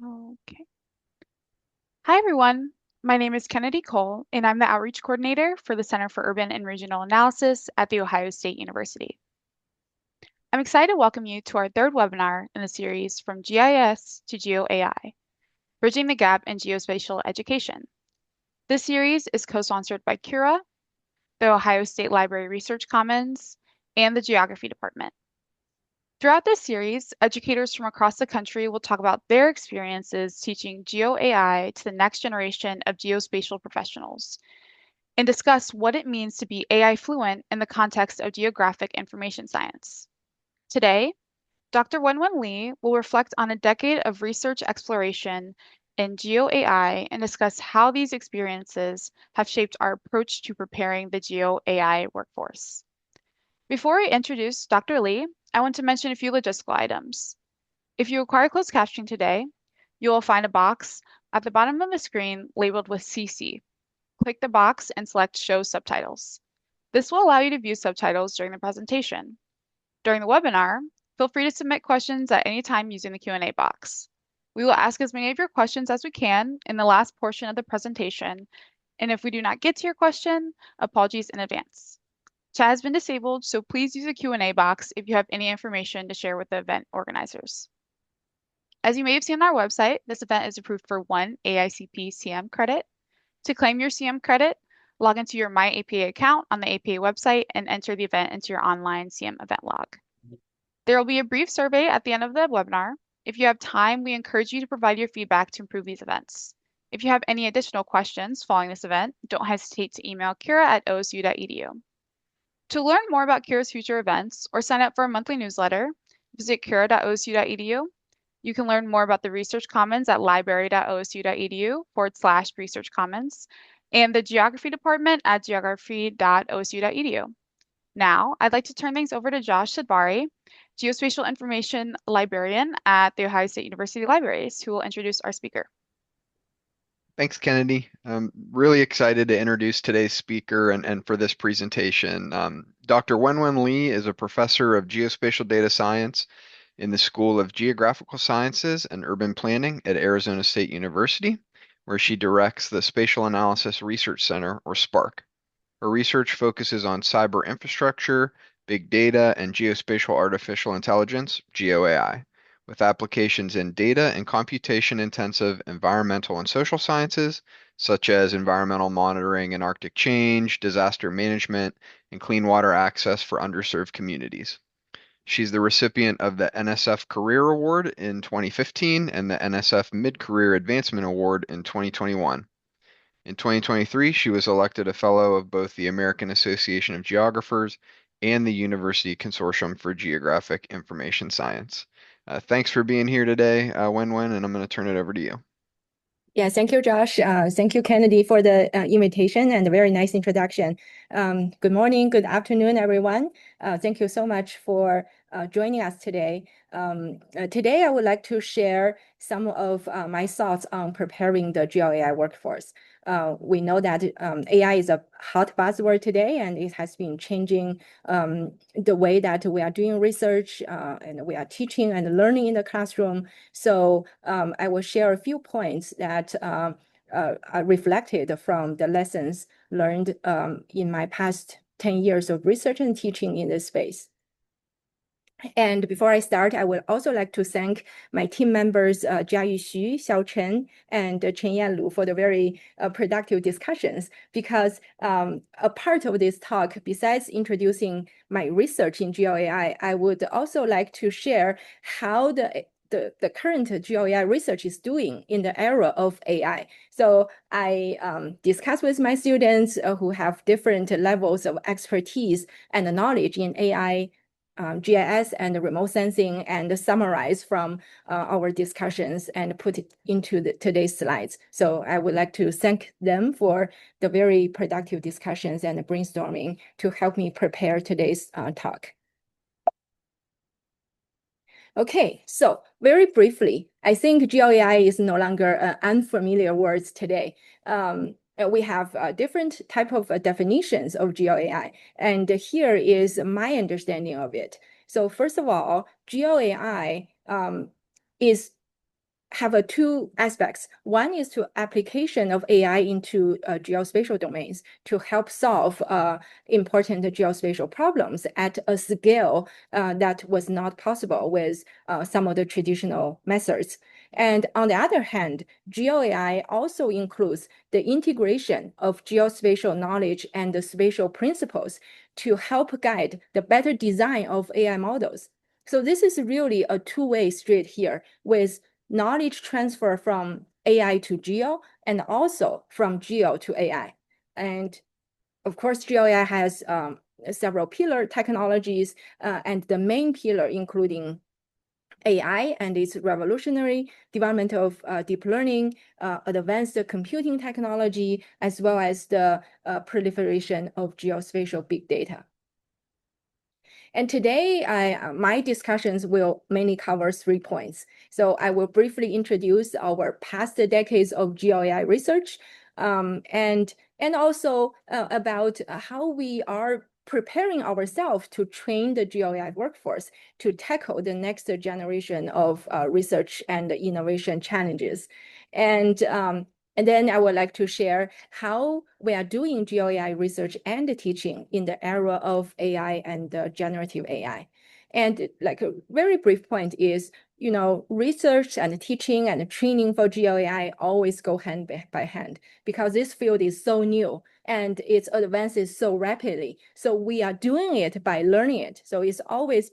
Okay. Hi, everyone. My name is Kennedy Cole, and I'm the Outreach Coordinator for the Center for Urban and Regional Analysis at The Ohio State University. I'm excited to welcome you to our third webinar in the series From GIS to GeoAI, Bridging the Gap in Geospatial Education. This series is co-sponsored by Cura, the Ohio State Library Research Commons, and the Geography Department. Throughout this series, educators from across the country will talk about their experiences teaching GeoAI to the next generation of geospatial professionals and discuss what it means to be AI fluent in the context of geographic information science. Today, Dr. Wenwen Li will reflect on a decade of research exploration in GeoAI and discuss how these experiences have shaped our approach to preparing the GeoAI workforce. Before I introduce Dr. Li, I want to mention a few logistical items. If you require closed captioning today, you will find a box at the bottom of the screen labeled with CC. Click the box and select Show Subtitles. This will allow you to view subtitles during the presentation. During the webinar, feel free to submit questions at any time using the Q&A box. We will ask as many of your questions as we can in the last portion of the presentation, and if we do not get to your question, apologies in advance. Chat has been disabled, so please use the Q&A box if you have any information to share with the event organizers. As you may have seen on our website, this event is approved for 1 AICP CM credit. To claim your CM credit, log into your My APA account on the APA website and enter the event into your online CM event log. There will be a brief survey at the end of the webinar. If you have time, we encourage you to provide your feedback to improve these events. If you have any additional questions following this event, don't hesitate to email cura@osu.edu. To learn more about Cura's future events or sign up for a monthly newsletter, visit cura.osu.edu. You can learn more about the Research Commons at library.osu.edu/Research Commons and the Geography Department at geography.osu.edu. Now, I'd like to turn things over to Josh Sidbari, Geospatial Information Librarian at the Ohio State University Libraries, who will introduce our speaker. Thanks, Kennedy. I'm really excited to introduce today's speaker and for this presentation. Dr. Wenwen Li is a professor of geospatial data science in the School of Geographical Sciences and Urban Planning at Arizona State University, where she directs the Spatial Analysis Research Center, or SPARC. Her research focuses on cyber infrastructure, big data, and geospatial artificial intelligence, GeoAI, with applications in data and computation-intensive environmental and social sciences, such as environmental monitoring and Arctic change, disaster management, and clean water access for underserved communities. She's the recipient of the NSF Career Award in 2015 and the NSF Mid-Career Advancement Award in 2021. In 2023, she was elected a fellow of both the American Association of Geographers and the University Consortium for Geographic Information Science. Thanks for being here today, Wenwen, and I'm going to turn it over to you. Yeah, thank you, Josh. Thank you, Kennedy, for the invitation and a very nice introduction. Good morning, good afternoon, everyone. Thank you so much for joining us today. Today, I would like to share some of my thoughts on preparing the GeoAI workforce. We know that AI is a hot buzzword today, and it has been changing the way that we are doing research and we are teaching and learning in the classroom. So I will share a few points that are reflected from the lessons learned in my past 10 years of research and teaching in this space. And before I start, I would also like to thank my team members, Jiayu Xu, Xiao Chen, and Chenyan Lu for the very productive discussions, because a part of this talk, besides introducing my research in GeoAI, I would also like to share how the current GeoAI research is doing in the era of AI. So I discuss with my students who have different levels of expertise and knowledge in AI, GIS and remote sensing, and summarize from our discussions and put it into today's slides. So I would like to thank them for the very productive discussions and brainstorming to help me prepare today's talk. Okay, so very briefly, I think GeoAI is no longer an unfamiliar word today. We have different type of definitions of GeoAI, and here is my understanding of it. So first of all, GeoAI is have two aspects. One is to application of AI into geospatial domains to help solve important geospatial problems at a scale that was not possible with some of the traditional methods. And on the other hand, GeoAI also includes the integration of geospatial knowledge and the spatial principles to help guide the better design of AI models. So this is really a two-way street here with knowledge transfer from AI to geo and also from geo to AI. And of course, GeoAI has several pillar technologies and the main pillar including AI and its revolutionary development of deep learning, advanced computing technology, as well as the proliferation of geospatial big data. And today, my discussions will mainly cover 3 points. So I will briefly introduce our past decades of GeoAI research, and also about how we are preparing ourselves to train the GeoAI workforce to tackle the next generation of research and innovation challenges. And then I would like to share how we are doing GeoAI research and teaching in the era of AI and generative AI. And like a very brief point is, research and teaching and training for GeoAI always go hand by hand because this field is so new and it advances so rapidly. So we are doing it by learning it. So it's always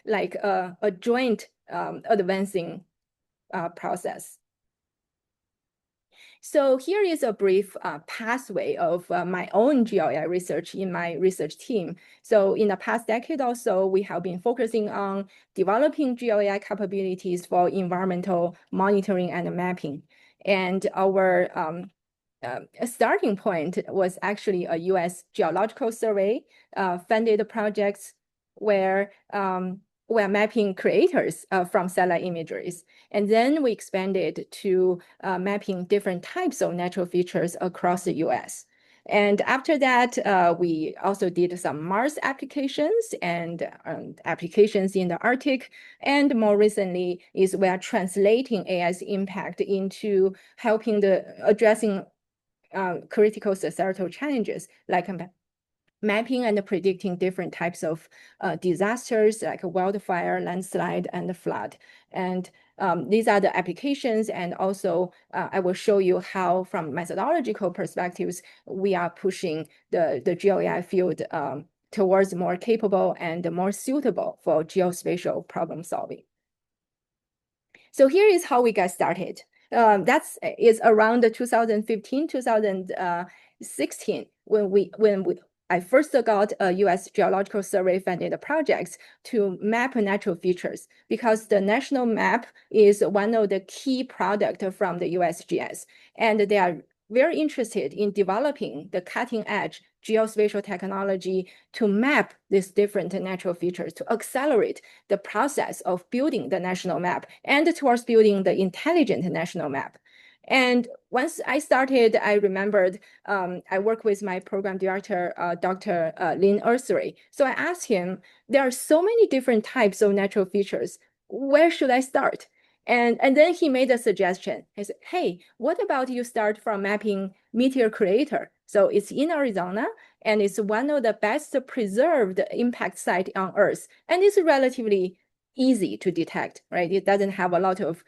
like a joint advancing process. So here is a brief pathway of my own GeoAI research in my research team. So in the past decade or so, we have been focusing on developing GeoAI capabilities for environmental monitoring and mapping. And our starting point was actually a US Geological Survey funded projects where we're mapping creators from satellite imageries. And then we expanded to mapping different types of natural features across the US. And after that, we also did some Mars applications and applications in the Arctic. And more recently is we are translating AI's impact into helping addressing critical societal challenges like mapping and predicting different types of disasters like wildfire, landslide, and flood. And these are the applications. And also, I will show you how, from methodological perspectives, we are pushing the GeoAI field towards more capable and more suitable for geospatial problem solving. So here is how we got started. That is around 2015, 2016 when I first got a US Geological Survey funded projects to map natural features because the national map is one of the key products from the USGS. And they are very interested in developing the cutting edge geospatial technology to map these different natural features to accelerate the process of building the national map and towards building the intelligent national map. And once I started, I remembered I work with my program director, Dr. Lin Ursary. So I asked him, there are so many different types of natural features. Where should I start? And then he made a suggestion. He said, hey, what about you start from mapping meteor crater? So it's in Arizona, and it's one of the best preserved impact site on Earth. And it's relatively easy to detect, right? It doesn't have a lot of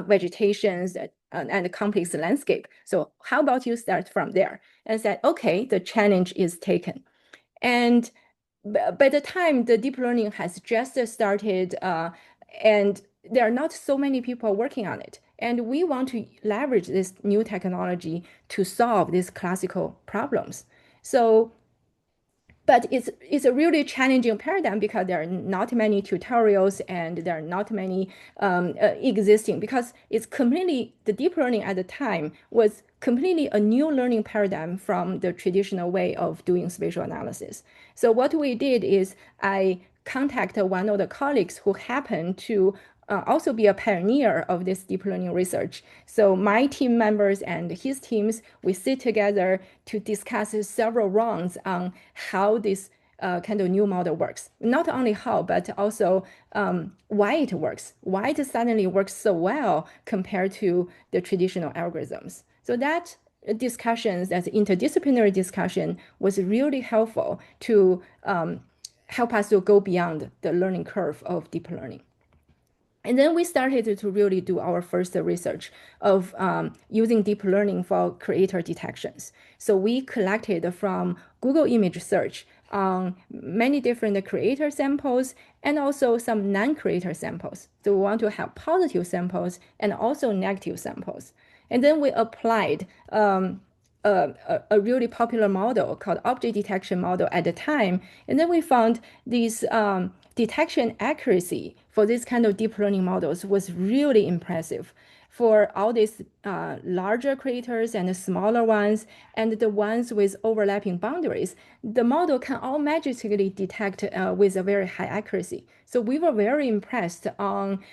vegetations and a complex landscape. So how about you start from there? And said, okay, the challenge is taken. And by the time the deep learning has just started, and there are not so many people working on it. And we want to leverage this new technology to solve these classical problems. So, but it's a really challenging paradigm because there are not many tutorials and there are not many existing because it's completely, the deep learning at the time was completely a new learning paradigm from the traditional way of doing spatial analysis. So what we did is I contacted one of the colleagues who happened to also be a pioneer of this deep learning research. So my team members and his teams, we sit together to discuss several rounds on how this kind of new model works. Not only how, but also why it works, why it suddenly works so well compared to the traditional algorithms. So that discussions, that interdisciplinary discussion, was really helpful to help us to go beyond the learning curve of deep learning. And then we started to really do our first research of using deep learning for creator detections. So we collected from Google image search on many different creator samples and also some non-creator samples. So we want to have positive samples and also negative samples. And then we applied a really popular model called object detection model at the time. And then we found this detection accuracy for this kind of deep learning models was really impressive for all these larger creators and the smaller ones and the ones with overlapping boundaries. The model can all magically detect with a very high accuracy. So we were very impressed on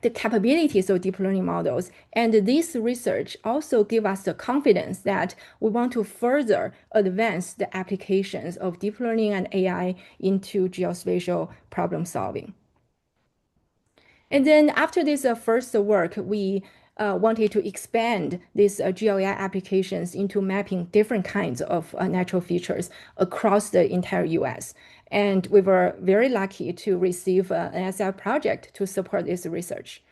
the capabilities of deep learning models. And this research also give us the confidence that we want to further advance the applications of deep learning and AI into geospatial problem solving. And then after this first work, we wanted to expand these GeoAI applications into mapping different kinds of natural features across the entire US. And we were very lucky to receive an NSF project to support this research.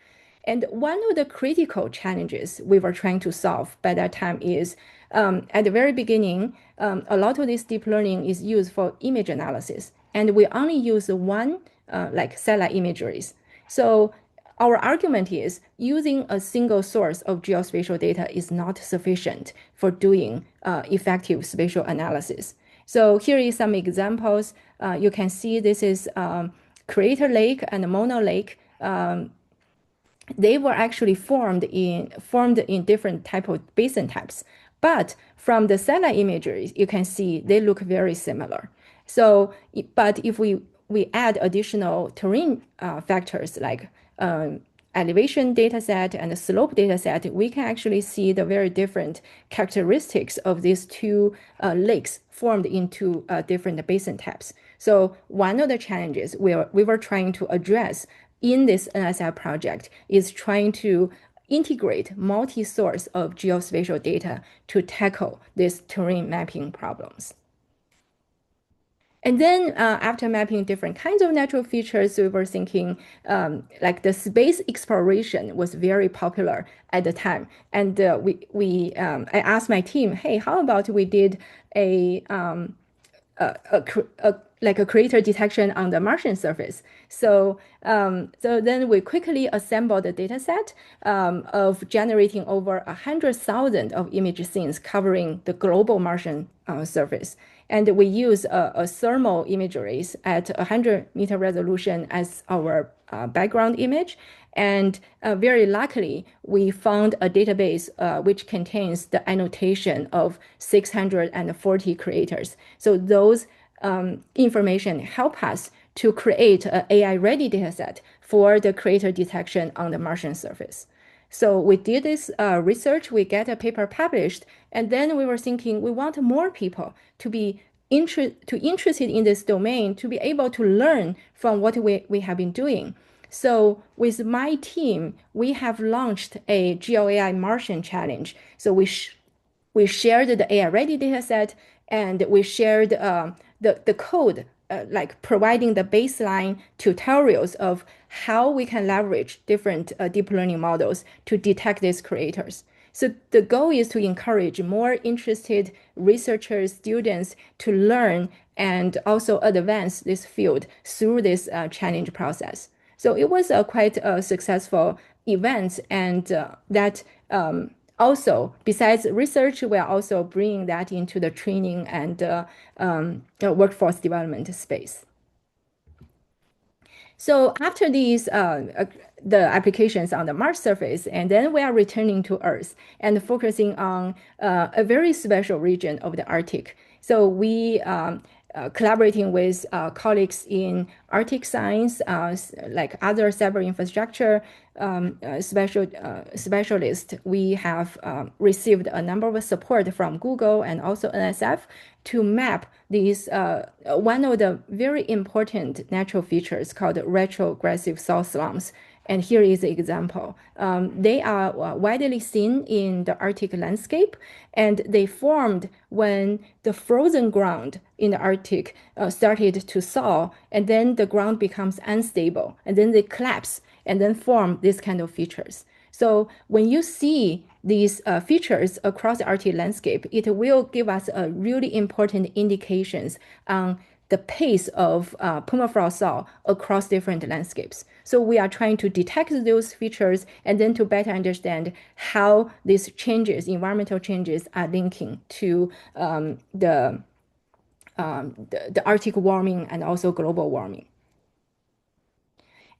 And one of the critical challenges we were trying to solve by that time is at the very beginning, a lot of this deep learning is used for image analysis. And we only use one like satellite imageries. So our argument is using a single source of geospatial data is not sufficient for doing effective spatial analysis. So here is some examples. You can see this is Crater Lake and Mono Lake. They were actually formed in different type of basin types. But from the satellite imagery, you can see they look very similar. So, but if we add additional terrain factors like elevation data set and the slope data set, we can actually see the very different characteristics of these two lakes formed into different basin types. So one of the challenges we were trying to address in this NSF project is trying to integrate multi-source of geospatial data to tackle these terrain mapping problems. And then after mapping different kinds of natural features, we were thinking like the space exploration was very popular at the time. And I asked my team, hey, how about we did like a crater detection on the Martian surface. So then we quickly assembled the data set of generating over 100,000 of image scenes covering the global Martian surface. And we use a thermal imageries at 100-meter resolution as our background image. And very luckily, we found a database which contains the annotation of 640 creators. So those information help us to create an AI-ready dataset for the creator detection on the Martian surface. So we did this research, we get a paper published, and then we were thinking we want more people to be interested in this domain, to be able to learn from what we have been doing. So with my team, we have launched a GeoAI Martian challenge. So we shared the AI-ready dataset, and we shared the code, like providing the baseline tutorials of how we can leverage different deep learning models to detect these creators. So the goal is to encourage more interested researchers, students to learn and also advance this field through this challenge process. So it was a quite a successful event, and that also, besides research, we are also bringing that into the training and workforce development space. So after these, the applications on the Mars surface, and then we are returning to Earth and focusing on a very special region of the Arctic. So we collaborating with colleagues in Arctic science, like other cyber infrastructure specialists, we have received a number of support from Google and also NSF to map these one of the very important natural features called retrogressive salt slumps. And here is an example. They are widely seen in the Arctic landscape, and they formed when the frozen ground in the Arctic started to thaw, and then the ground becomes unstable, and then they collapse and then form these kind of features. So when you see these features across the Arctic landscape, it will give us a really important indications on the pace of permafrost thaw across different landscapes. So we are trying to detect those features and then to better understand how these changes, environmental changes, are linking to the Arctic warming and also global warming.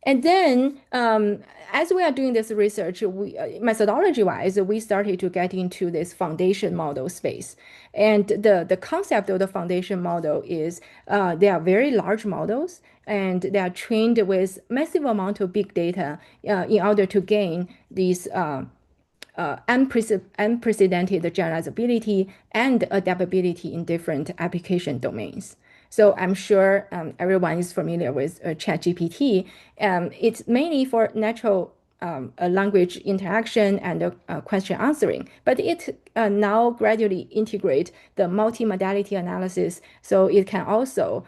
And then, as we are doing this research, methodology-wise, we started to get into this foundation model space. And the concept of the foundation model is they are very large models, and they are trained with massive amount of big data in order to gain these unprecedented generalizability and adaptability in different application domains. So I'm sure everyone is familiar with ChatGPT. It's mainly for natural language interaction and question answering, but it now gradually integrate the multimodality analysis, so it can also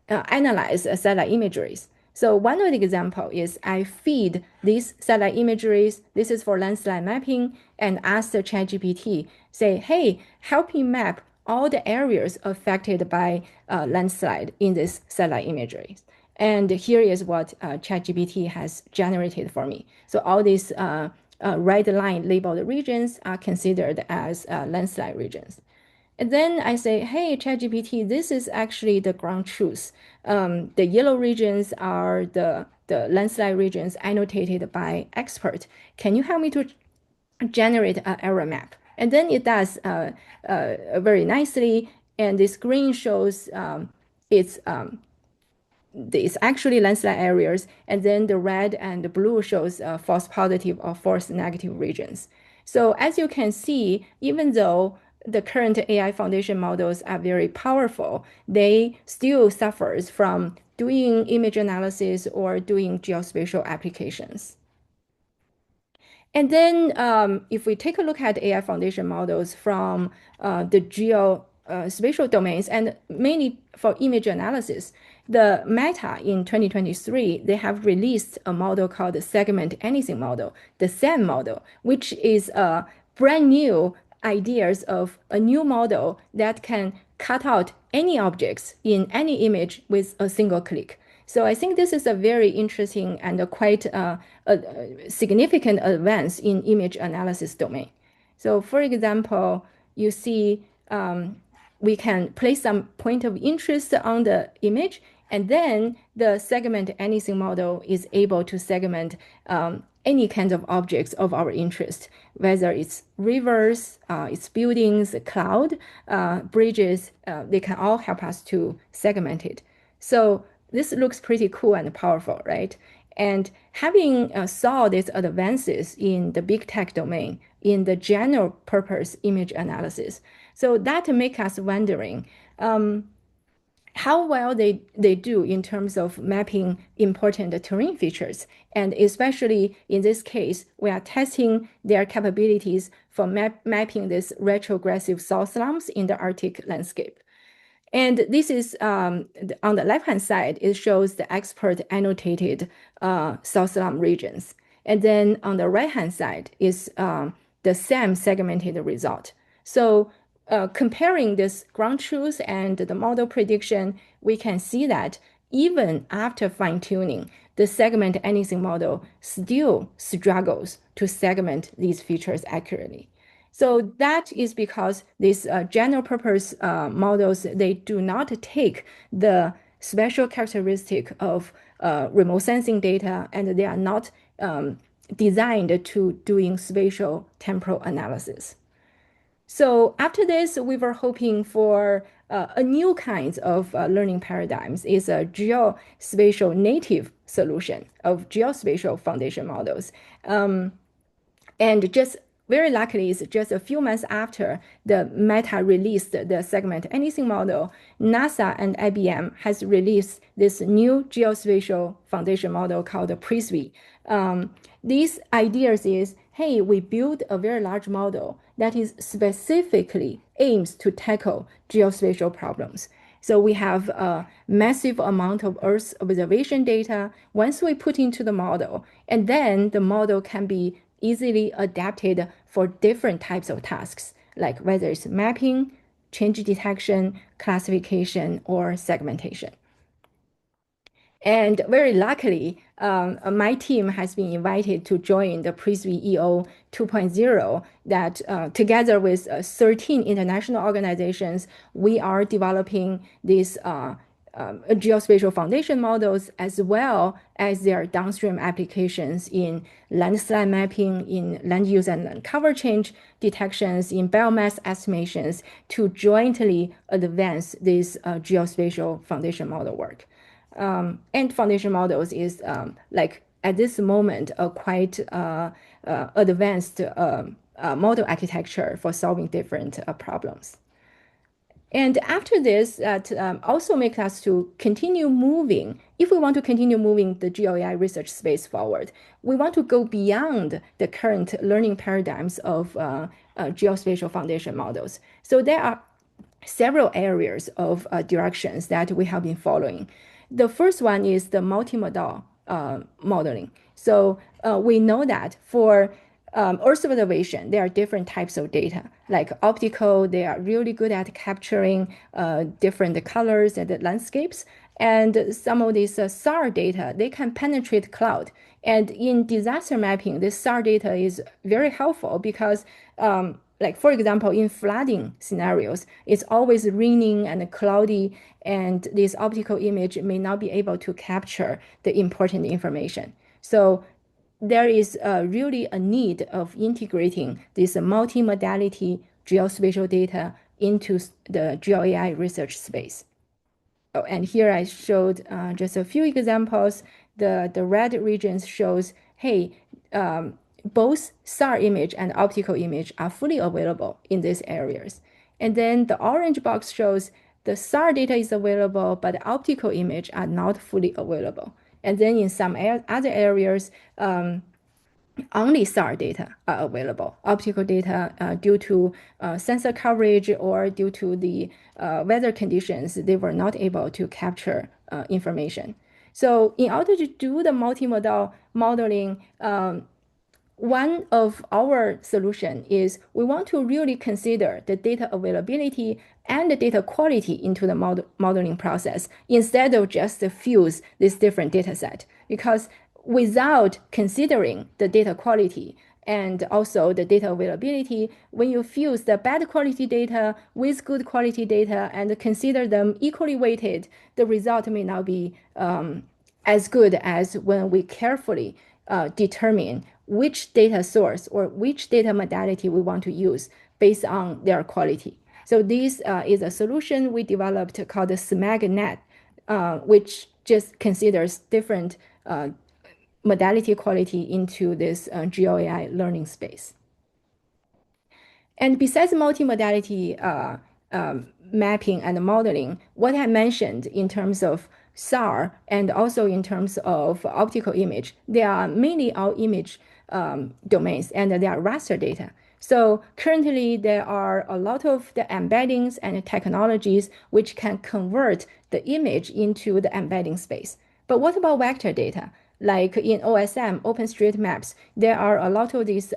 analyze satellite imageries. So one of the example is I feed these satellite imageries. This is for landslide mapping, and ask the ChatGPT, say, hey, help me map all the areas affected by landslide in this satellite imagery. And here is what ChatGPT has generated for me. So all these red line labeled regions are considered as landslide regions. And then I say, hey, ChatGPT, this is actually the ground truth. The yellow regions are the landslide regions annotated by expert. Can you help me to generate an error map? And then it does very nicely. And this green shows it's actually landslide areas, and then the red and the blue shows false positive or false negative regions. So as you can see, even though the current AI foundation models are very powerful, they still suffers from doing image analysis or doing geospatial applications. And then if we take a look at AI foundation models from the geospatial domains, and mainly for image analysis, the Meta in 2023, they have released a model called the segment anything model, the SAM model, which is a brand new ideas of a new model that can cut out any objects in any image with a single click. So I think this is a very interesting and quite a significant advance in image analysis domain. So for example, you see we can place some point of interest on the image, and then the segment anything model is able to segment any kind of objects of our interest, whether it's rivers, it's buildings, cloud, bridges, they can all help us to segment it. So this looks pretty cool and powerful, right? And having saw these advances in the big tech domain, in the general purpose image analysis, so that make us wondering how well they do in terms of mapping important terrain features. And especially in this case, we are testing their capabilities for mapping this retrogressive salt slumps in the Arctic landscape. And this is on the left-hand side, it shows the expert annotated salt slump regions. And then on the right-hand side is the SAM segmented result. So comparing this ground truth and the model prediction, we can see that even after fine-tuning, the segment anything model still struggles to segment these features accurately. So that is because these general purpose models, they do not take the special characteristic of remote sensing data, and they are not designed to doing spatial temporal analysis. So after this, we were hoping for a new kind of learning paradigms is a geospatial native solution of geospatial foundation models. And just very luckily, it's just a few months after the Meta released the segment anything model, NASA and IBM has released this new geospatial foundation model called the PRISVI. These ideas is, hey, we build a very large model that is specifically aims to tackle geospatial problems. So we have a massive amount of Earth observation data once we put into the model, and then the model can be easily adapted for different types of tasks, like whether it's mapping, change detection, classification, or segmentation. And very luckily, my team has been invited to join the PRISVI EO 2.0 that together with 13 international organizations, we are developing these geospatial foundation models as well as their downstream applications in landslide mapping, in land use and land cover change detections, in biomass estimations to jointly advance this geospatial foundation model work. And foundation models is like at this moment a quite advanced model architecture for solving different problems. And after this, that also makes us to continue moving. If we want to continue moving the GeoAI research space forward, we want to go beyond the current learning paradigms of geospatial foundation models. So there are several areas of directions that we have been following. The first one is the multimodal modeling. So we know that for Earth observation, there are different types of data. Like optical, they are really good at capturing different colors and the landscapes. And some of these SAR data, they can penetrate cloud. And in disaster mapping, this SAR data is very helpful because like for example, in flooding scenarios, it's always raining and cloudy, and this optical image may not be able to capture the important information. So there is really a need of integrating this multimodality geospatial data into the GeoAI research space. Oh, and here I showed just a few examples. The red regions shows, hey, both SAR image and optical image are fully available in these areas. And then the orange box shows the SAR data is available, but the optical image are not fully available. And then in some other areas, only SAR data are available. Optical data, due to sensor coverage or due to the weather conditions, they were not able to capture information. So in order to do the multimodal modeling, one of our solution is we want to really consider the data availability and the data quality into the modeling process instead of just fuse this different data set. Because without considering the data quality and also the data availability, when you fuse the bad quality data with good quality data and consider them equally weighted, the result may not be as good as when we carefully determine which data source or which data modality we want to use based on their quality. So this is a solution we developed called the SMAGNet, which just considers different modality quality into this GeoAI learning space. And besides multimodality mapping and modeling, what I mentioned in terms of SAR and also in terms of optical image, they are mainly all image domains and they are raster data. So currently there are a lot of the embeddings and technologies which can convert the image into the embedding space. But what about vector data? Like in OSM, OpenStreetMaps, there are a lot of these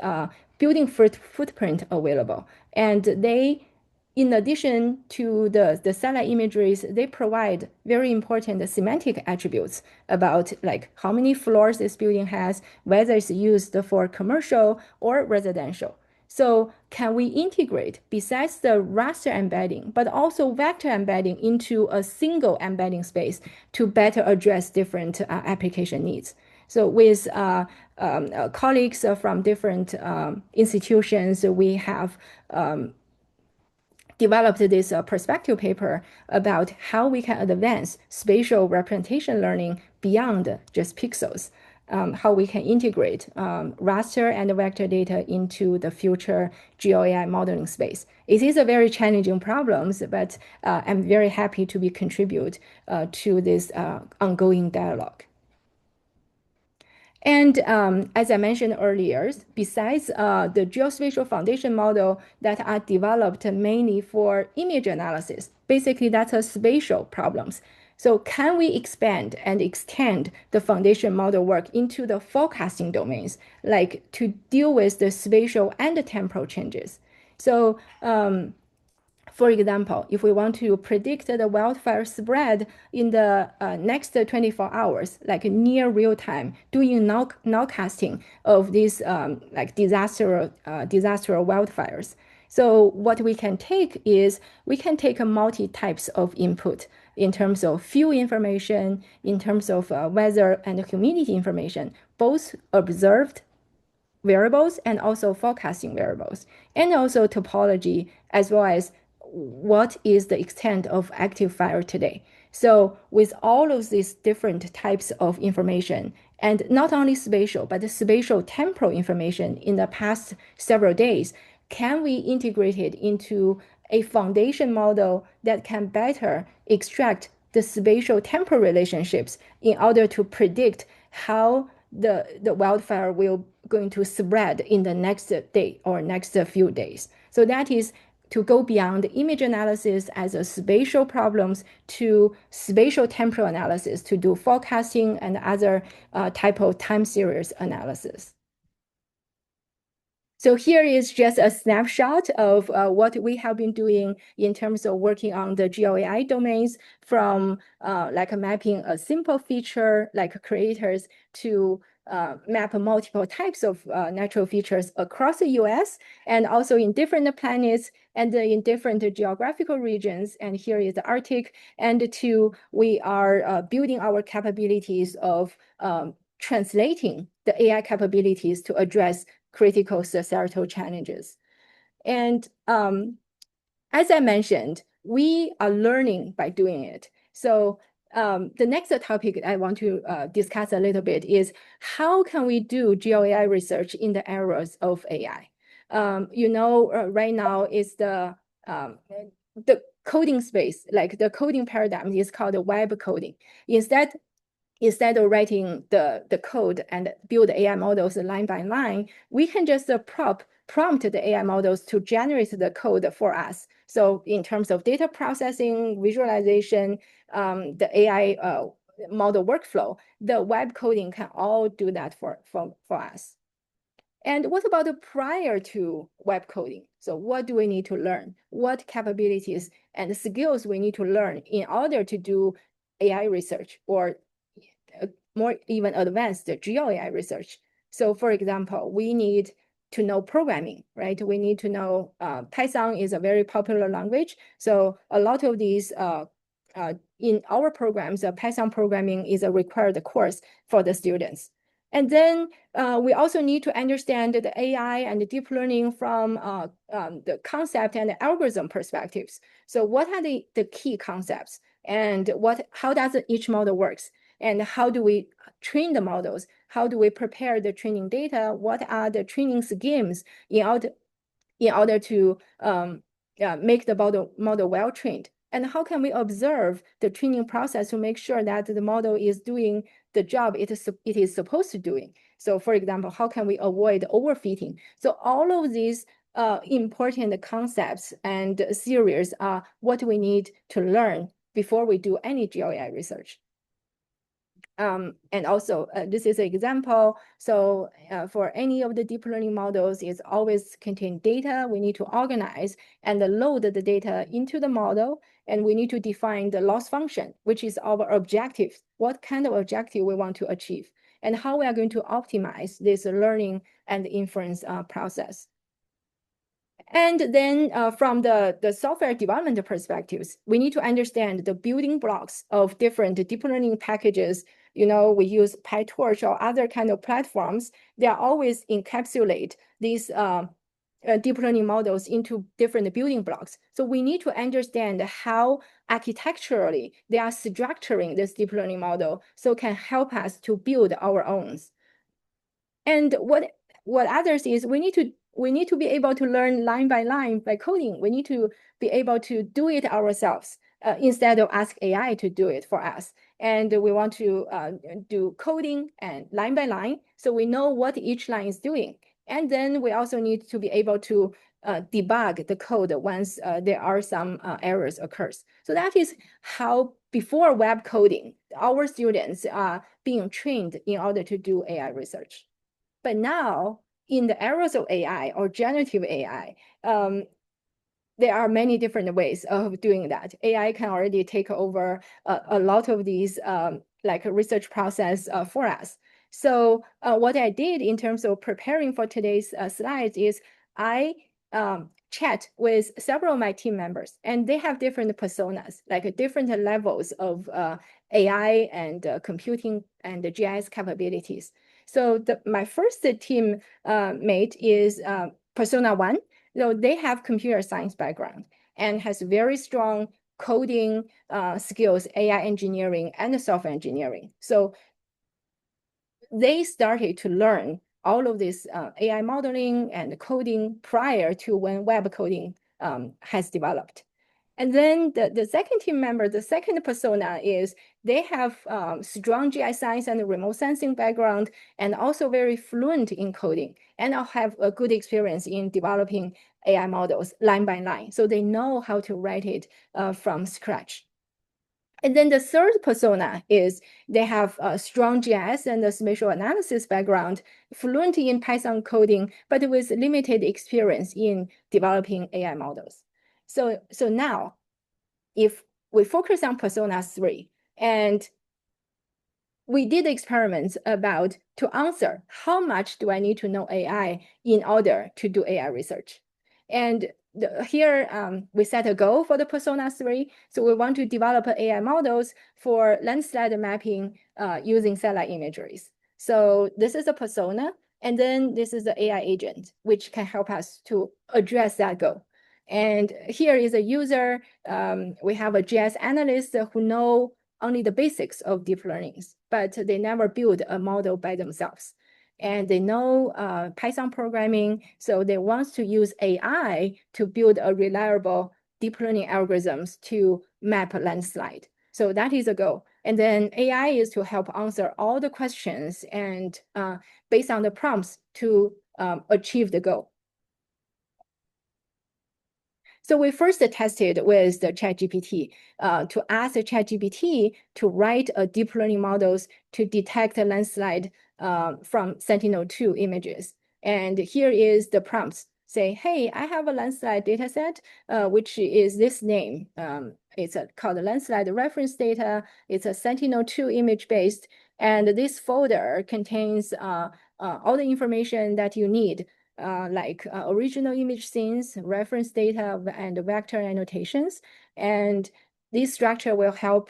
building footprint available. And they, in addition to the satellite imageries, they provide very important semantic attributes about like how many floors this building has, whether it's used for commercial or residential. So can we integrate, besides the raster embedding, but also vector embedding into a single embedding space to better address different application needs? So with colleagues from different institutions, we have developed this perspective paper about how we can advance spatial representation learning beyond just pixels. How we can integrate raster and vector data into the future GeoAI modeling space. It is a very challenging problem, but I'm very happy to be contribute to this ongoing dialogue. And as I mentioned earlier, besides the geospatial foundation model that are developed mainly for image analysis, basically that's a spatial problems. So can we expand and extend the foundation model work into the forecasting domains, like to deal with the spatial and the temporal changes? So for example, if we want to predict the wildfire spread in the next 24 hours, like near real time, doing nowcasting of these like disaster wildfires. So what we can take is we can take a multi types of input in terms of fuel information, in terms of weather and humidity information, both observed variables and also forecasting variables, and also topology, as well as what is the extent of active fire today. So with all of these different types of information, and not only spatial, but the spatial temporal information in the past several days, can we integrate it into a foundation model that can better extract the spatial temporal relationships in order to predict how the wildfire will going to spread in the next day or next few days. So that is to go beyond image analysis as a spatial problems to spatial temporal analysis to do forecasting and other type of time series analysis. So here is just a snapshot of what we have been doing in terms of working on the GeoAI domains, from like mapping a simple feature like creators to map multiple types of natural features across the US and also in different planets and in different geographical regions. And here is the Arctic. And two, we are building our capabilities of translating the AI capabilities to address critical societal challenges. And as I mentioned, we are learning by doing it. So the next topic I want to discuss a little bit is how can we do GeoAI research in the areas of AI? Right now is the coding space, like the coding paradigm is called web coding. Instead of writing the code and build AI models line by line, we can just prompt the AI models to generate the code for us. So in terms of data processing, visualization, the AI model workflow, the web coding can all do that for us. And what about the prior to web coding? So what do we need to learn? What capabilities and skills we need to learn in order to do AI research or more even advanced GeoAI research? So for example, we need to know programming, right? We need to know Python is a very popular language. So a lot of these in our programs, Python programming is a required course for the students. And then we also need to understand the AI and the deep learning from the concept and the algorithm perspectives. So what are the key concepts and how does each model works? And how do we train the models? How do we prepare the training data? What are the training schemes in order to make the model well trained? And how can we observe the training process to make sure that the model is doing the job it is supposed to doing? So for example, how can we avoid overfitting? So all of these important concepts and theories are what we need to learn before we do any GeoAI research. And also, this is an example. So for any of the deep learning models, it's always contain data. We need to organize and load the data into the model. And we need to define the loss function, which is our objective. What kind of objective we want to achieve and how we are going to optimize this learning and inference process. And then from the software development perspectives, we need to understand the building blocks of different deep learning packages. We use PyTorch or other kind of platforms. They are always encapsulate these deep learning models into different building blocks. So we need to understand how architecturally they are structuring this deep learning model so can help us to build our own. And what others is we need to be able to learn line by line by coding. We need to be able to do it ourselves instead of ask AI to do it for us. And we want to do coding and line by line, so we know what each line is doing. And then we also need to be able to debug the code once there are some errors occurs. So that is how before web coding, our students are being trained in order to do AI research. But now, in the eras of AI or generative AI, there are many different ways of doing that. AI can already take over a lot of these like research process for us. So what I did in terms of preparing for today's slides is I chat with several of my team members, and they have different personas, like different levels of AI and computing and the GIS capabilities. So my first team mate is persona 1. So they have computer science background and has very strong coding skills, AI engineering, and software engineering. So they started to learn all of this AI modeling and coding prior to when web coding has developed. And then the second team member, the second persona is they have strong GIScience and remote sensing background and also very fluent in coding and have a good experience in developing AI models line by line. So they know how to write it from scratch. And then the third persona is they have a strong GIS and a spatial analysis background, fluent in Python coding, but with limited experience in developing AI models. So now, if we focus on persona 3, and we did experiments about to answer how much do I need to know AI in order to do AI research. And here we set a goal for the persona 3. So we want to develop AI models for landslide mapping using satellite imageries. So this is a persona, and then this is the AI agent, which can help us to address that goal. And here is a user. We have a GIS analyst who know only the basics of deep learnings, but they never build a model by themselves. And they know Python programming, so they want to use AI to build a reliable deep learning algorithms to map a landslide. So that is a goal. And then AI is to help answer all the questions and based on the prompts to achieve the goal. So we first tested with the ChatGPT to ask the ChatGPT to write a deep learning models to detect a landslide from Sentinel-2 images. And here is the prompts. Say, hey, I have a landslide data set, which is this name. It's called landslide reference data. It's a Sentinel-2 image based. And this folder contains all the information that you need like original image scenes, reference data, and vector annotations. And this structure will help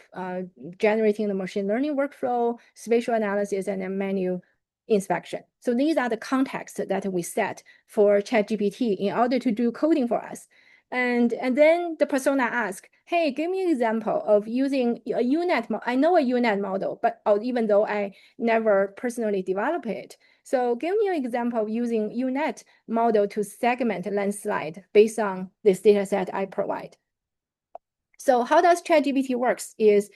generating the machine learning workflow, spatial analysis, and then menu inspection. So these are the contexts that we set for ChatGPT in order to do coding for us. And then the persona asks, hey, give me an example of using a UNet model. I know a UNet model, but even though I never personally developed it. So give me an example of using UNet model to segment landslide based on this data set I provide. So how does ChatGPT works is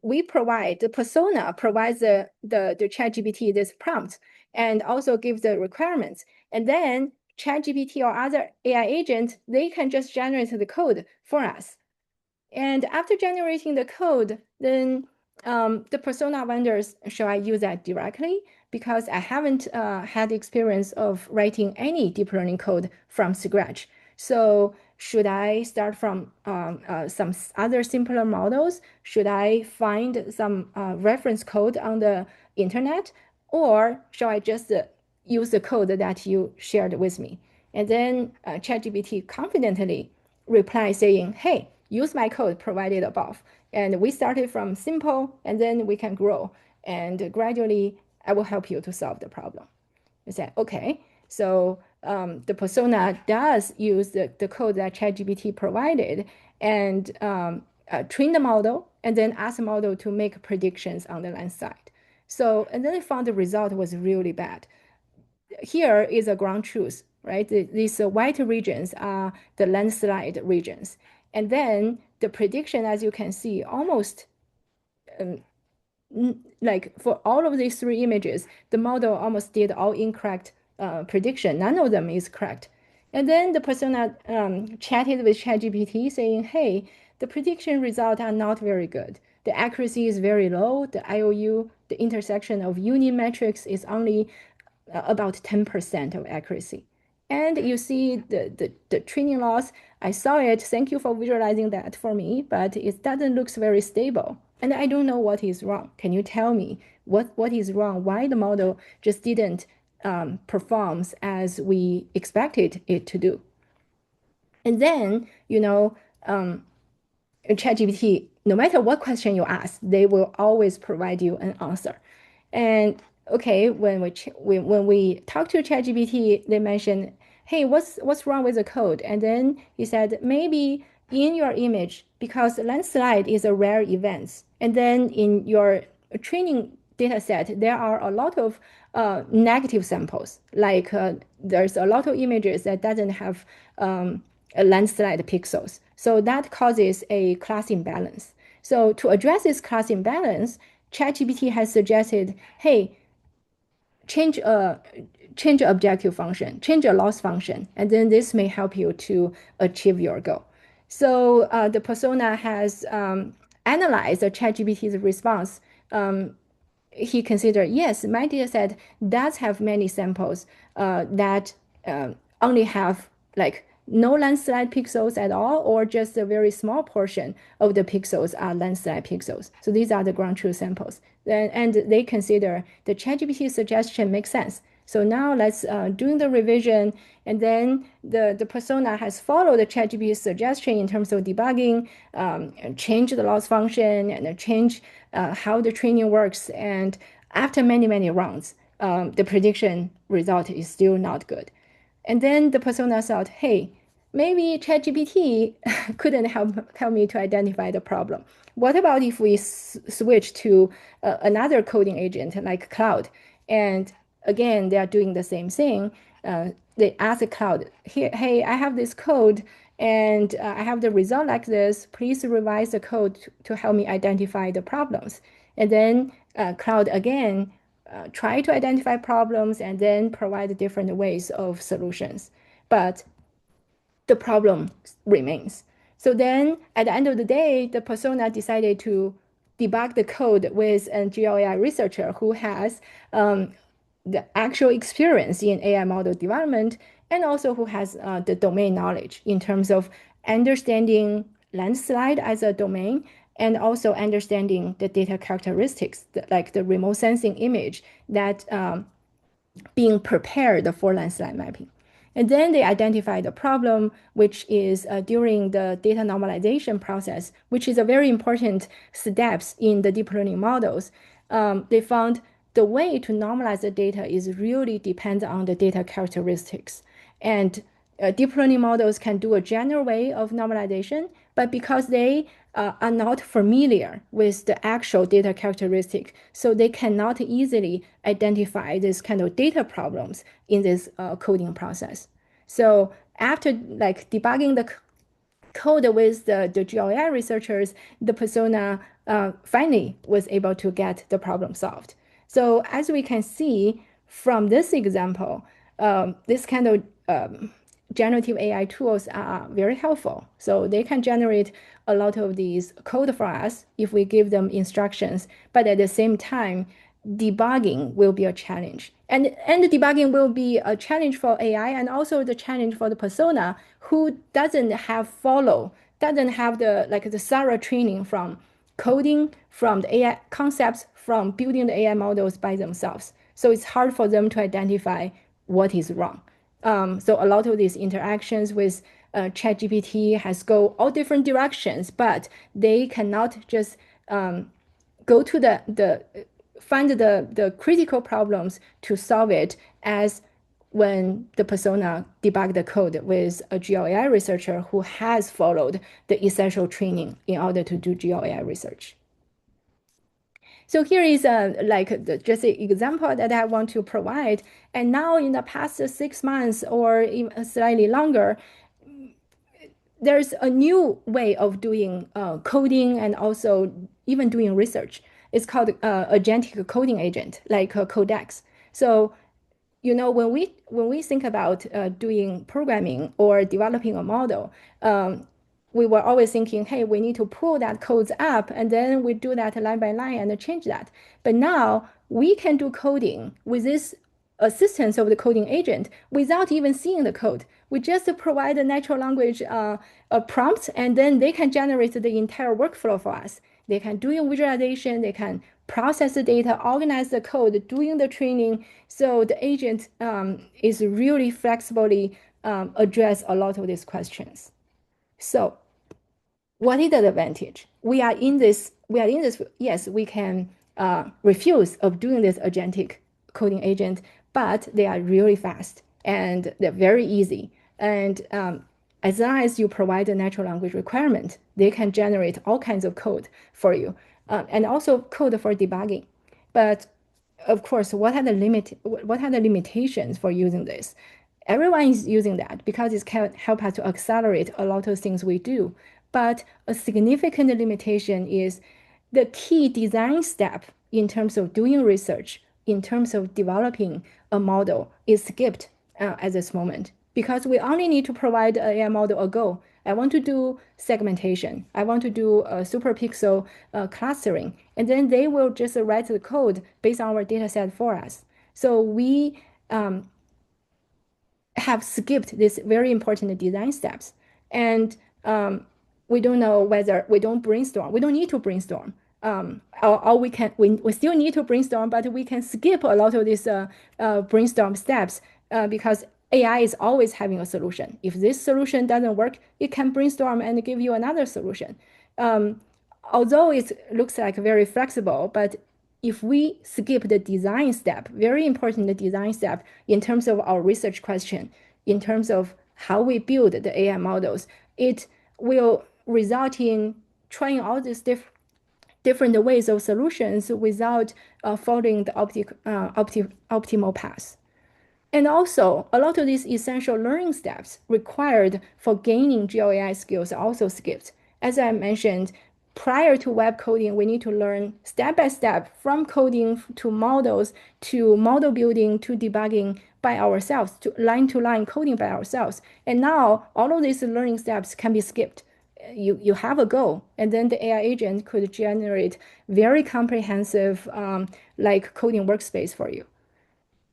we provide, the persona provides the ChatGPT this prompt and also gives the requirements. And then ChatGPT or other AI agent, they can just generate the code for us. And after generating the code, then the persona wonders, shall I use that directly? Because I haven't had experience of writing any deep learning code from scratch. So should I start from some other simpler models? Should I find some reference code on the internet? Or shall I just use the code that you shared with me? And then ChatGPT confidently replies saying, hey, use my code provided above. And we started from simple, and then we can grow. And gradually, I will help you to solve the problem. You say, okay. So the persona does use the code that ChatGPT provided and train the model and then ask the model to make predictions on the land side. So, and then they found the result was really bad. Here is a ground truth, right? These white regions are the landslide regions. And then the prediction, as you can see, almost like for all of these three images, the model almost did all incorrect prediction. None of them is correct. And then the persona chatted with ChatGPT saying, hey, the prediction results are not very good. The accuracy is very low. The IOU, the intersection of union metrics is only about 10% of accuracy. And you see the training loss. I saw it. Thank you for visualizing that for me, but it doesn't look very stable. And I don't know what is wrong. Can you tell me what is wrong? Why the model just didn't performs as we expected it to do? And then, ChatGPT, no matter what question you ask, they will always provide you an answer. And okay, when we talk to ChatGPT, they mentioned, "Hey, what's wrong with the code?" And then he said, "Maybe in your image, because landslide is a rare event, and then in your training data set, there are a lot of negative samples. Like there's a lot of images that doesn't have a landslide pixels. So that causes a class imbalance. So to address this class imbalance, ChatGPT has suggested, hey, change a objective function, change a loss function, and then this may help you to achieve your goal. So the persona has analyzed the ChatGPT's response. He considered, yes, my data set does have many samples that only have like no landslide pixels at all, or just a very small portion of the pixels are landslide pixels. So these are the ground truth samples. And they consider the ChatGPT suggestion makes sense. So now let's doing the revision, and then the persona has followed the ChatGPT suggestion in terms of debugging, and change the loss function, and change how the training works. And after many rounds, the prediction result is still not good. And then the persona thought, hey, maybe ChatGPT couldn't help me to identify the problem. What about if we switch to another coding agent like Cloud? And again, they are doing the same thing. They ask the Cloud, hey, I have this code and I have the result like this. Please revise the code to help me identify the problems. And then Cloud again try to identify problems and then provide different ways of solutions. But the problem remains. So then at the end of the day, the persona decided to debug the code with a GeoAI researcher who has the actual experience in AI model development and also who has the domain knowledge in terms of understanding landslide as a domain and also understanding the data characteristics, like the remote sensing image that being prepared for landslide mapping. And then they identify the problem, which is during the data normalization process, which is a very important steps in the deep learning models. They found the way to normalize the data is really depends on the data characteristics. And deep learning models can do a general way of normalization, but because they are not familiar with the actual data characteristic, so they cannot easily identify this kind of data problems in this coding process. So after like debugging the code with the GeoAI researchers, the persona finally was able to get the problem solved. So as we can see from this example, this kind of generative AI tools are very helpful. So they can generate a lot of these code for us if we give them instructions, but at the same time, debugging will be a challenge. And debugging will be a challenge for AI and also the challenge for the persona who doesn't have the thorough training from coding, from the AI concepts, from building the AI models by themselves. So it's hard for them to identify what is wrong. So a lot of these interactions with ChatGPT has go all different directions, but they cannot just go to find the critical problems to solve it as when the persona debug the code with a GeoAI researcher who has followed the essential training in order to do GeoAI research. So here is just an example that I want to provide. And now in the past 6 months or even slightly longer, there's a new way of doing coding and also even doing research. It's called agentic coding agent, like Codex. So when we think about doing programming or developing a model, we were always thinking, hey, we need to pull that codes up and then we do that line by line and change that. But now we can do coding with this assistance of the coding agent without even seeing the code. We just provide a natural language a prompt, and then they can generate the entire workflow for us. They can do visualization, they can process the data, organize the code, doing the training. So the agent is really flexibly address a lot of these questions. So what is the advantage? We are in this, yes, we can refuse of doing this agentic coding agent, but they are really fast and they're very easy. And as long as you provide a natural language requirement, they can generate all kinds of code for you, and also code for debugging. But of course, what are the limitations for using this? Everyone is using that because it can help us to accelerate a lot of things we do. But a significant limitation is the key design step in terms of doing research, in terms of developing a model, is skipped at this moment because we only need to provide an AI model a goal. I want to do segmentation. I want to do super pixel clustering. And then they will just write the code based on our data set for us. So we have skipped these very important design steps. And we don't know whether we don't brainstorm. We don't need to brainstorm. Or we still need to brainstorm, but we can skip a lot of these brainstorm steps because AI is always having a solution. If this solution doesn't work, it can brainstorm and give you another solution. Although it looks like very flexible, but if we skip the design step, very important design step in terms of our research question, in terms of how we build the AI models, it will result in trying all these different ways of solutions without following the optimal path. And also, a lot of these essential learning steps required for gaining GeoAI skills are also skipped. As I mentioned, prior to web coding, we need to learn step by step from coding to models, to model building, to debugging by ourselves, to line coding by ourselves. And now all of these learning steps can be skipped. You have a goal, and then the AI agent could generate very comprehensive like coding workspace for you.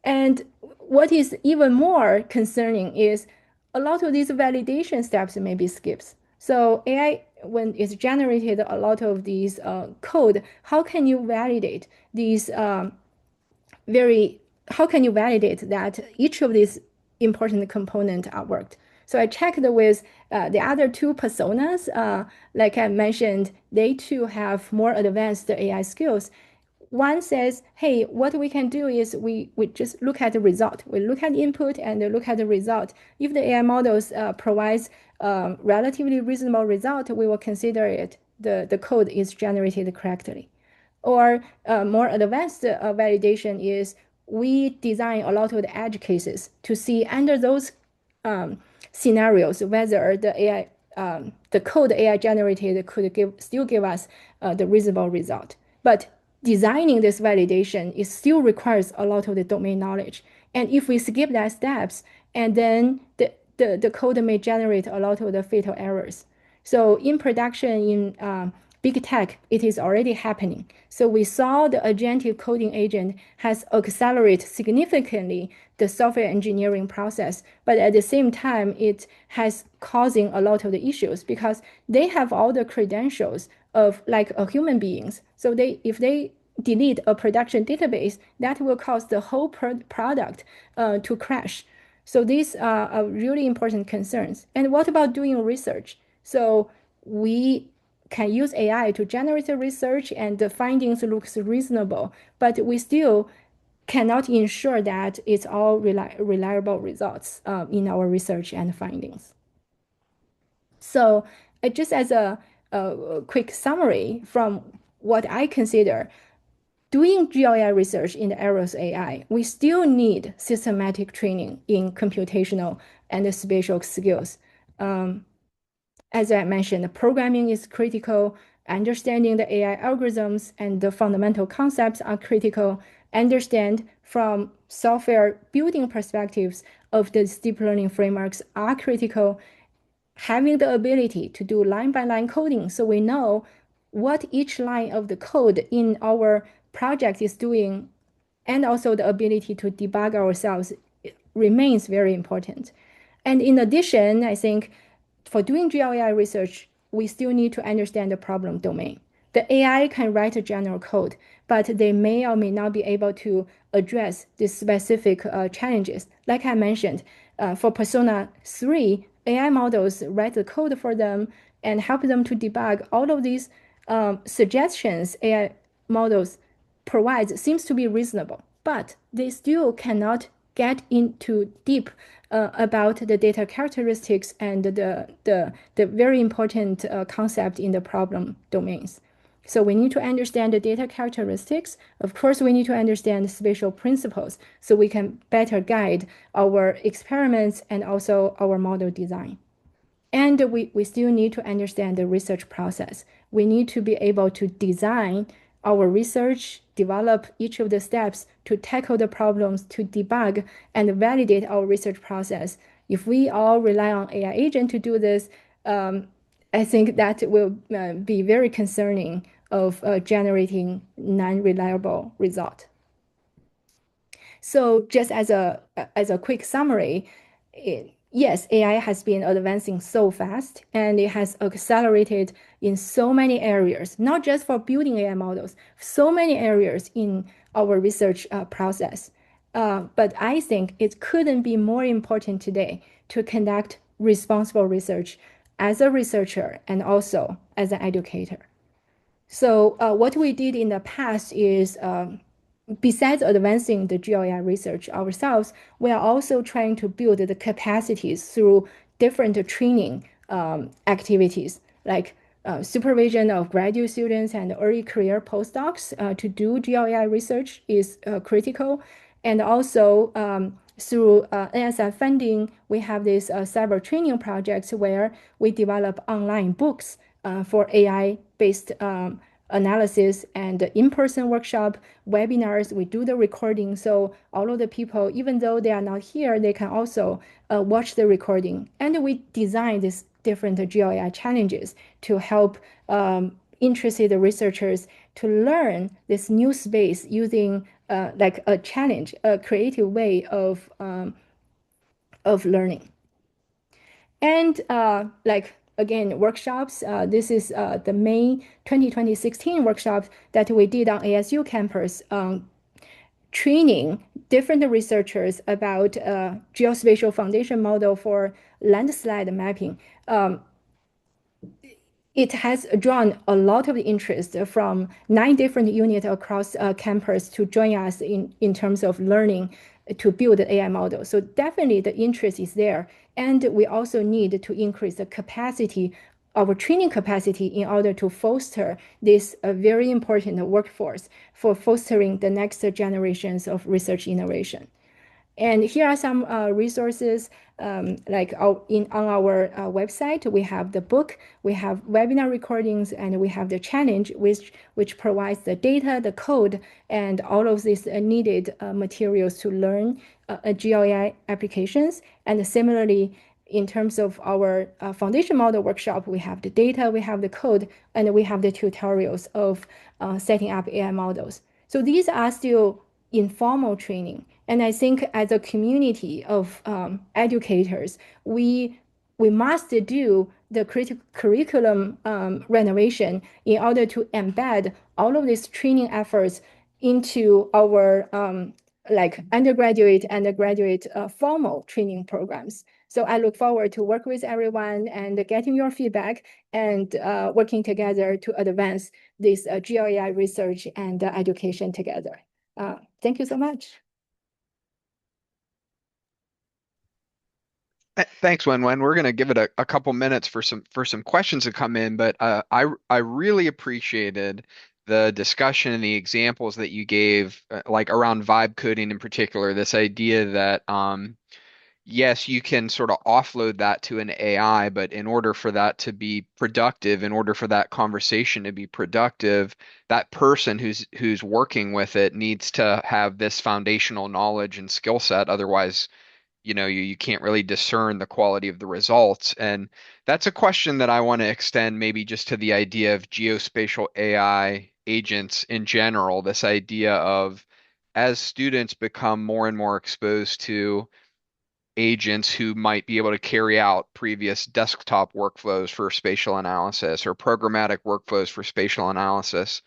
And what is even more concerning is a lot of these validation steps may be skipped. So AI, when it's generated a lot of these code, how can you validate these how can you validate that each of these important components are worked? So I checked with the other two personas, like I mentioned, they too have more advanced AI skills. One says, hey, what we can do is we just look at the result. We look at input and look at the result. If the AI models provides relatively reasonable result, we will consider it, the code is generated correctly. Or more advanced validation is we design a lot of the edge cases to see under those scenarios whether the AI, the code AI generated could still give us the reasonable result. But designing this validation, it still requires a lot of the domain knowledge. And if we skip that steps, and then the code may generate a lot of the fatal errors. So in production, in big tech, it is already happening. So we saw the agentic coding agent has accelerated significantly the software engineering process, but at the same time, it has causing a lot of the issues because they have all the credentials of like a human beings. So if they delete a production database, that will cause the whole product to crash. So these are really important concerns. And what about doing research? So we can use AI to generate the research and the findings looks reasonable, but we still cannot ensure that it's all reliable results in our research and findings. So just as a quick summary from what I consider, doing GeoAI research in the area of AI, we still need systematic training in computational and spatial skills. As I mentioned, programming is critical. Understanding the AI algorithms and the fundamental concepts are critical. Understand from software building perspectives of the deep learning frameworks are critical. Having the ability to do line-by-line coding so we know what each line of the code in our project is doing, and also the ability to debug ourselves remains very important. And in addition, I think for doing GeoAI research, we still need to understand the problem domain. The AI can write a general code, but they may or may not be able to address these specific challenges. Like I mentioned, for Persona 3, AI models write the code for them and help them to debug all of these suggestions AI models provides seems to be reasonable, but they still cannot get into deep about the data characteristics and the very important concept in the problem domains. So we need to understand the data characteristics. Of course, we need to understand spatial principles so we can better guide our experiments and also our model design. And we still need to understand the research process. We need to be able to design our research, develop each of the steps to tackle the problems, to debug and validate our research process. If we all rely on AI agent to do this, I think that will be very concerning of generating non-reliable result. So just as a quick summary, yes, AI has been advancing so fast and it has accelerated in so many areas, not just for building AI models, so many areas in our research process. But I think it couldn't be more important today to conduct responsible research as a researcher and also as an educator. So what we did in the past is besides advancing the GeoAI research ourselves, we are also trying to build the capacities through different training activities, like supervision of graduate students and early career postdocs to do GeoAI research is critical. And also through NSF funding, we have these several training projects where we develop online books for AI-based analysis and in-person workshop, webinars, we do the recording. So all of the people, even though they are not here, they can also watch the recording. And we design these different GeoAI challenges to help interested researchers to learn this new space using like a challenge, a creative way of learning. And like again, workshops. This is the May 2016 workshop that we did on ASU campus, training different researchers about geospatial foundation model for landslide mapping. It has drawn a lot of interest from 9 different units across campus to join us in terms of learning to build the AI model. So definitely the interest is there. And we also need to increase the capacity, our training capacity in order to foster this very important workforce for fostering the next generations of research innovation. And here are some resources like on our website. We have the book, we have webinar recordings, and we have the challenge, which provides the data, the code, and all of these needed materials to learn GeoAI applications. And similarly, in terms of our foundation model workshop, we have the data, we have the code, and we have the tutorials of setting up AI models. So these are still informal training. And I think as a community of educators, we must do the curriculum renovation in order to embed all of these training efforts into our like undergraduate and graduate formal training programs. So I look forward to work with everyone and getting your feedback and working together to advance this GeoAI research and education together. Thank you so much. Thanks, Wenwen. We're going to give it a couple minutes for some questions to come in, but I really appreciated the discussion and the examples that you gave, like around vibe coding in particular. This idea that yes, you can sort of offload that to an AI, but in order for that to be productive, in order for that conversation to be productive, that person who's working with it needs to have this foundational knowledge and skill set. Otherwise, you can't really discern the quality of the results. And that's a question that I want to extend maybe just to the idea of geospatial AI agents in general, this idea of as students become more and more exposed to agents who might be able to carry out previous desktop workflows for spatial analysis or programmatic workflows for spatial analysis.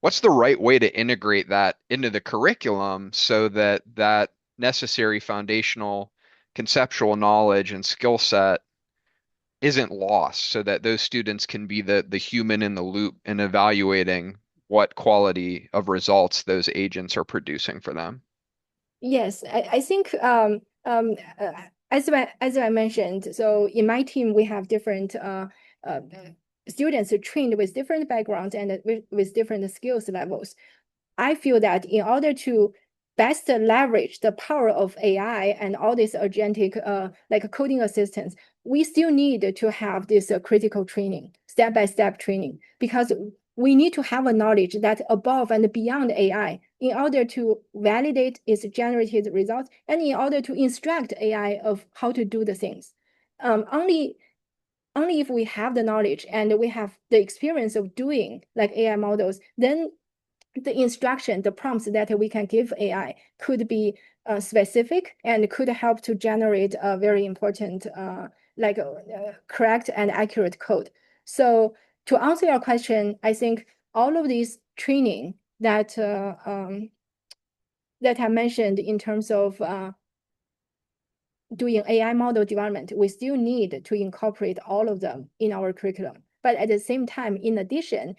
What's the right way to integrate that into the curriculum so that that necessary foundational conceptual knowledge and skill set isn't lost so that those students can be the human in the loop in evaluating what quality of results those agents are producing for them? Yes, I think as I mentioned, so in my team we have different students trained with different backgrounds and with different skills levels. I feel that in order to best leverage the power of AI and all these agentic like coding assistants, we still need to have this critical training, step-by-step training, because we need to have a knowledge that above and beyond AI in order to validate its generated results and in order to instruct AI of how to do the things. Only if we have the knowledge and we have the experience of doing like AI models, then the instruction, the prompts that we can give AI could be specific and could help to generate a very important, correct and accurate code. So to answer your question, I think all of these training that that I mentioned in terms of doing AI model development, we still need to incorporate all of them in our curriculum. But at the same time, in addition,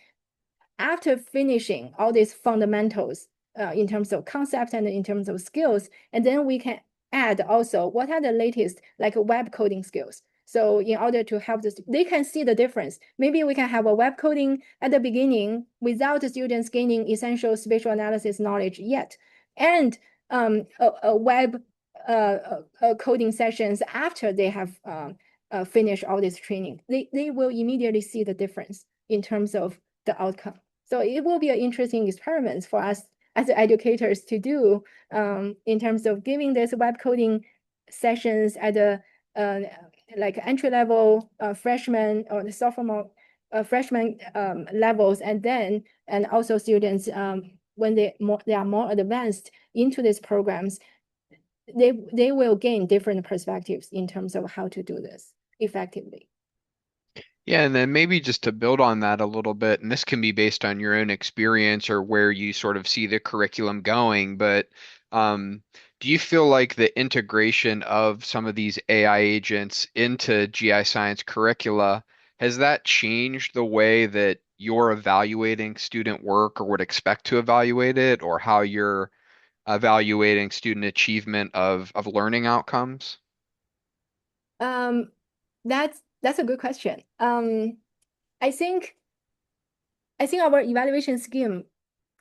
after finishing all these fundamentals in terms of concept and in terms of skills, and then we can add also what are the latest like web coding skills. So in order to help this, they can see the difference. Maybe we can have a web coding at the beginning without the students gaining essential spatial analysis knowledge yet, and a web coding sessions after they have finished all this training. They will immediately see the difference in terms of the outcome. So it will be an interesting experiment for us as educators to do in terms of giving this web coding sessions at the like entry level freshman or the sophomore freshman levels, and also students when they are more advanced into these programs, they will gain different perspectives in terms of how to do this effectively. Yeah, and then maybe just to build on that a little bit, and this can be based on your own experience or where you sort of see the curriculum going, but um, do you feel like the integration of some of these AI agents into GI science curricula, has that changed the way that you're evaluating student work or would expect to evaluate it, or how you're evaluating student achievement of learning outcomes? Um, that's a good question. I think our evaluation scheme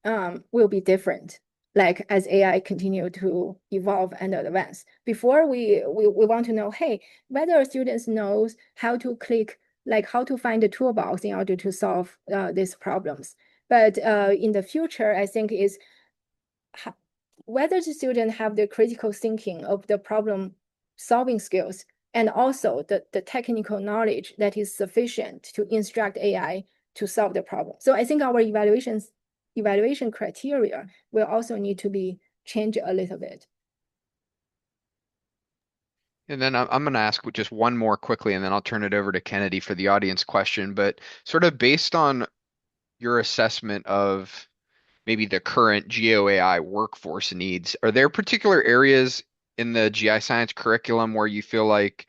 will be different, like as AI continue to evolve and advance. Before we want to know, hey, whether students knows how to click, like how to find the toolbox in order to solve these problems. But in the future, I think is whether the student have the critical thinking of the problem solving skills and also the technical knowledge that is sufficient to instruct AI to solve the problem. So I think our evaluation criteria will also need to be changed a little bit. And then I'm going to ask just one more quickly, and then I'll turn it over to Kennedy for the audience question. But sort of based on your assessment of maybe the current GeoAI workforce needs, are there particular areas in the GI science curriculum where you feel like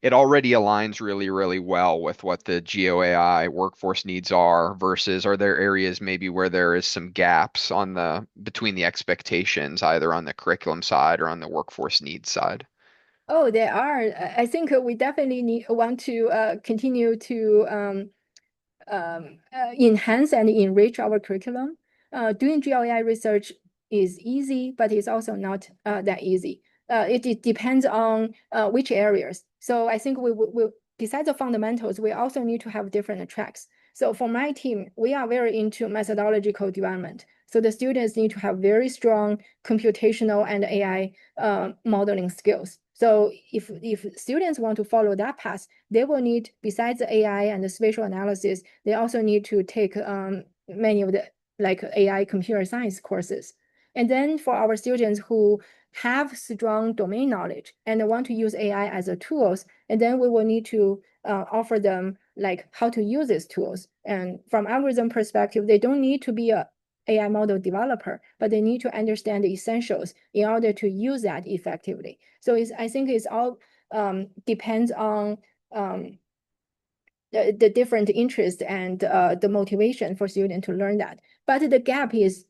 it already aligns really, really well with what the GeoAI workforce needs are there areas maybe where there is some gaps on the between the expectations, either on the curriculum side or on the workforce needs side? Oh, there are. I think we definitely want to continue to enhance and enrich our curriculum. Doing GLAI research is easy, but it's also not that easy. It depends on which areas. So I think besides the fundamentals, we also need to have different tracks. So for my team, we are very into methodological development. So the students need to have very strong computational and AI modeling skills. So if students want to follow that path, they will need, besides the AI and the spatial analysis, they also need to take many of the like AI computer science courses. And then for our students who have strong domain knowledge and want to use AI as a tools, and then we will need to offer them like how to use these tools. And from algorithm perspective, they don't need to be a AI model developer, but they need to understand the essentials in order to use that effectively. So I think it's all depends on um, the different interests and the motivation for students to learn that. But the gap is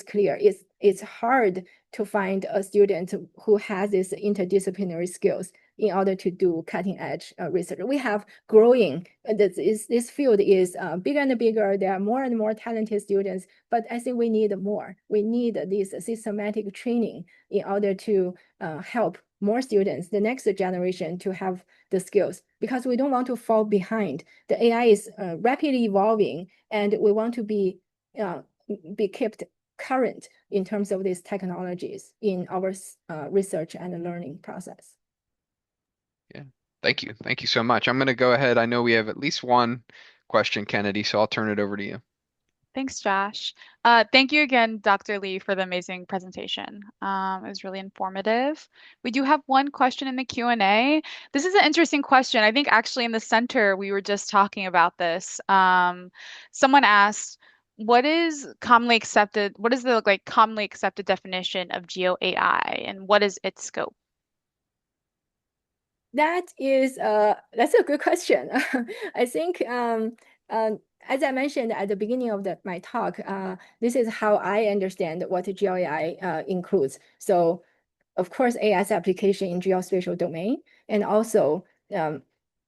clear. It's hard to find a student who has these interdisciplinary skills in order to do cutting edge research. We have growing, this field is bigger and bigger. There are more and more talented students, but I think we need more. We need this systematic training in order to help more students, the next generation, to have the skills, because we don't want to fall behind. The AI is rapidly evolving, and we want to be kept current in terms of these technologies in our research and learning process. Yeah. Thank you. Thank you so much. I'm going to go ahead. I know we have at least one question, Kennedy, so I'll turn it over to you. Thanks, Josh. Thank you again, Dr. Lee, for the amazing presentation. It was really informative. We do have one question in the Q&A. This is an interesting question. I think actually in the center, we were just talking about this. Someone asked, what is the like commonly accepted definition of GeoAI and what is its scope? That's a good question. I think as I mentioned at the beginning of my talk, this is how I understand what GeoAI includes. So of course, AI's application in geospatial domain, and also um,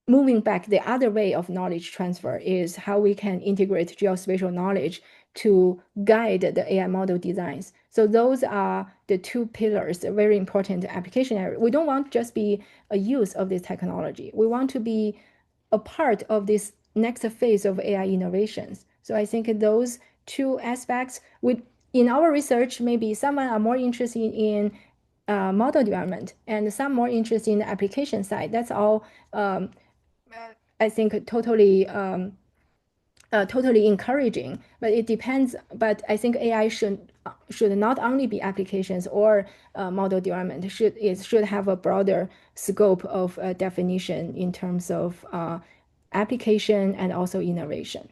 moving back, the other way of knowledge transfer is how we can integrate geospatial knowledge to guide the AI model designs. So those are the two pillars, a very important application area. We don't want to just be a use of this technology. We want to be a part of this next phase of AI innovations. So I think those two aspects would, in our research, maybe some are more interested in model development and some more interested in the application side. That's all I think totally encouraging, but it depends. But I think AI should not only be applications or model development. It should have a broader scope of definition in terms of application and also innovation,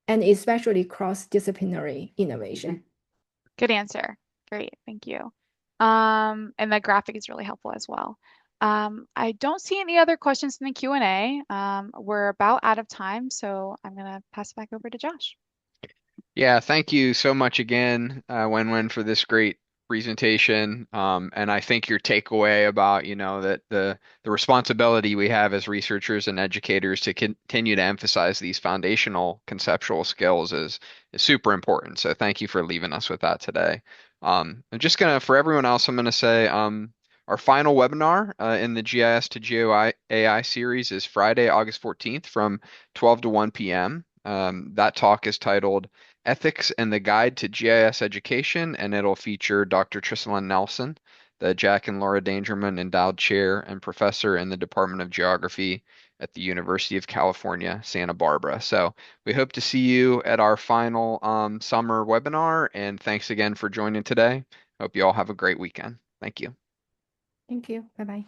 and especially cross-disciplinary innovation. Good answer. Great, thank you. And the graphic is really helpful as well. I don't see any other questions in the Q&A. We're about out of time, so I'm gonna pass it back over to Josh. Yeah, thank you so much again, Wenwen, for this great presentation. And I think your takeaway about, that the responsibility we have as researchers and educators to continue to emphasize these foundational conceptual skills is super important. So thank you for leaving us with that today. I'm just gonna, for everyone else, I'm gonna say, our final webinar in the GIS to GeoAI series is Friday, August 14th from 12 to 1 p.m. That talk is titled Ethics and the Guide to GIS Education, and it'll feature Dr. Trislan Nelson, the Jack and Laura Dangerman Endowed Chair and Professor in the Department of Geography at the University of California, Santa Barbara. So we hope to see you at our final summer webinar, and thanks again for joining today. Hope you all have a great weekend. Thank you. Thank you. Bye bye.